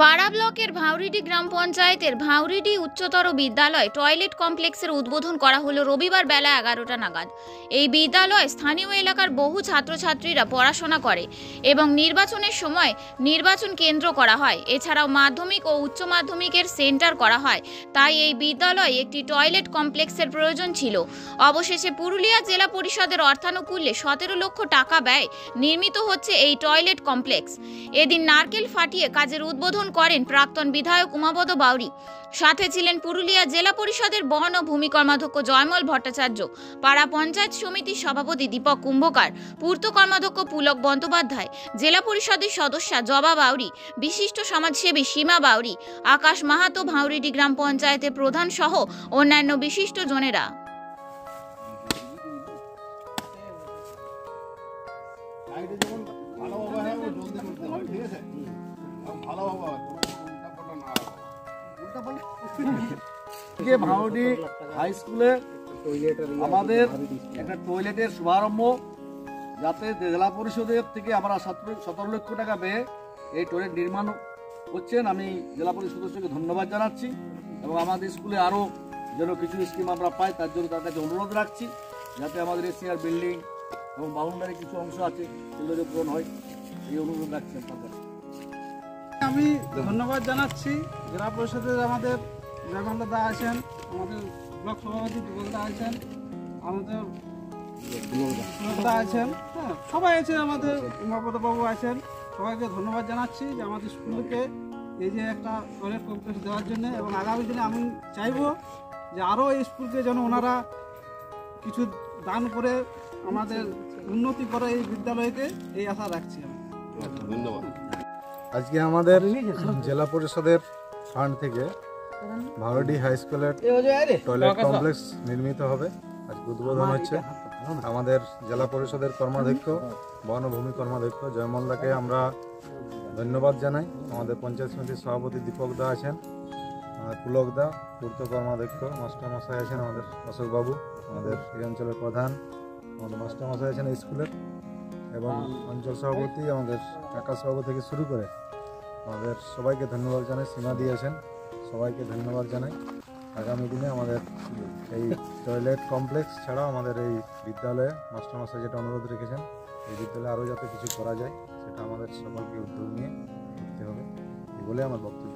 পাড়া ব্লকের ভাউরিডি গ্রাম পঞ্চায়েতের ভাউরিডি উচ্চতর বিদ্যালয় টয়লেট কমপ্লেক্সের উদ্বোধন করা হলো রবিবার বেলা 11টা নাগাদ। এই বিদ্যালয় স্থানীয় এলাকার বহু ছাত্রছাত্রীরা পড়াশোনা করে এবং নির্বাচনের সময় নির্বাচন কেন্দ্র করা হয়। এছাড়াও মাধ্যমিক ও উচ্চ মাধ্যমিকের সেন্টার করা হয়, তাই এই বিদ্যালয়ে একটি টয়লেট কমপ্লেক্সের প্রয়োজন ছিল। অবশেষে পুরুলিয়া জেলা পরিষদের অর্থানুকূল্যে 17 লক্ষ টাকা ব্যয় নির্মিত হচ্ছে এই টয়লেট কমপ্লেক্স। এদিন নারকেল ফাটিয়ে কাজের উদ্বোধন করেন প্রাক্তন বিধায়ক উমাপদ বাউরি। সাথে ছিলেন পুরুলিয়া জেলা পরিষদের বন ও ভূমি কর্মাধ্যক্ষ জয়মল ভট্টাচার্য, পাড়া পঞ্চায়েত সমিতির সভাপতি দীপক কুম্ভকার, পূর্ত কর্মাধ্যক্ষ পুলক বন্দ্যোপাধ্যায়, জেলা পরিষদের সদস্যা জবা বাউরি, বিশিষ্ট সমাজসেবী সীমা বাউরি, আকাশ মাহাতো, ভাউরিডি গ্রাম পঞ্চায়েতের প্রধান সহ অন্যান্য বিশিষ্ট জনেরা। ভাউরিডি হাই স্কুলে আমাদের একটা টয়লেটের শুভারম্ভ, যাতে জেলা পরিষদের থেকে আমরা 17 লক্ষ টাকা ব্যয়ে এই টয়লেট নির্মাণ করছেন। আমি জেলা পরিষদ সদস্যকে ধন্যবাদ জানাচ্ছি এবং আমাদের স্কুলে আরও যেন কিছু স্কিম আমরা পাই তার জন্য তার কাছে অনুরোধ রাখছি, যাতে আমাদের এশিয়ার বিল্ডিং এবং বাউন্ডারি কিছু অংশ আছে সেগুলো পূরণ হয়, এই অনুরোধ রাখছি আপনাদের। আমি ধন্যবাদ জানাচ্ছি জেলা পরিষদের আমাদের জয়মালদা আছেন, আমাদের ব্লক সভাপতি যুগলদা আছেন, আমাদের পুলকদা আছেন, হ্যাঁ সবাই আছে, আমাদের উমাপদবাবু আছেন। সবাইকে ধন্যবাদ জানাচ্ছি যে আমাদের স্কুলকে এই যে একটা টয়লেট কমপ্লেক্স দেওয়ার জন্য, এবং আগামী দিনে আমি চাইবো যে আরও এই স্কুলকে যেন ওনারা কিছু দান করে আমাদের উন্নতি করে এই বিদ্যালয়কে, এই আশা রাখছি আমি। ধন্যবাদ। আজকে আমাদের জেলা পরিষদের ফান্ড থেকে ভাউরিডি হাই স্কুলের টয়লেট কমপ্লেক্স নির্মিত হবে, আজকে উদ্বোধন হচ্ছে। আমাদের জেলা পরিষদের কর্মাধ্যক্ষ, বন ও ভূমি কর্মাধ্যক্ষ জয়মলদাকে আমরা ধন্যবাদ জানাই। আমাদের পঞ্চায়েত সমিতির সভাপতি দীপক দা আছেন, পুলক দা, পূর্ত কর্মাধ্যক্ষ মাস্টারমশাই আছেন, আমাদের অশোকবাবু, আমাদের এই অঞ্চলের প্রধান, আমাদের মাস্টারমশাই আছেন এই স্কুলের, এবং অঞ্চল সভাপতি, আমাদের একা সভাপতি থেকে শুরু করে আমাদের সবাইকে ধন্যবাদ জানাই। সীমা দিয়েছেন, সবাইকে ধন্যবাদ জানাই। আগামী দিনে আমাদের এই টয়লেট কমপ্লেক্স ছাড়াও আমাদের এই বিদ্যালয়ে মাস্টারমশাই যেটা অনুরোধ রেখেছেন, এই বিদ্যালয়ে আরও যাতে কিছু করা যায় সেটা আমাদের সকলকে উদ্যোগ নিয়ে করতে হবে, এই বলে আমার বক্তব্য।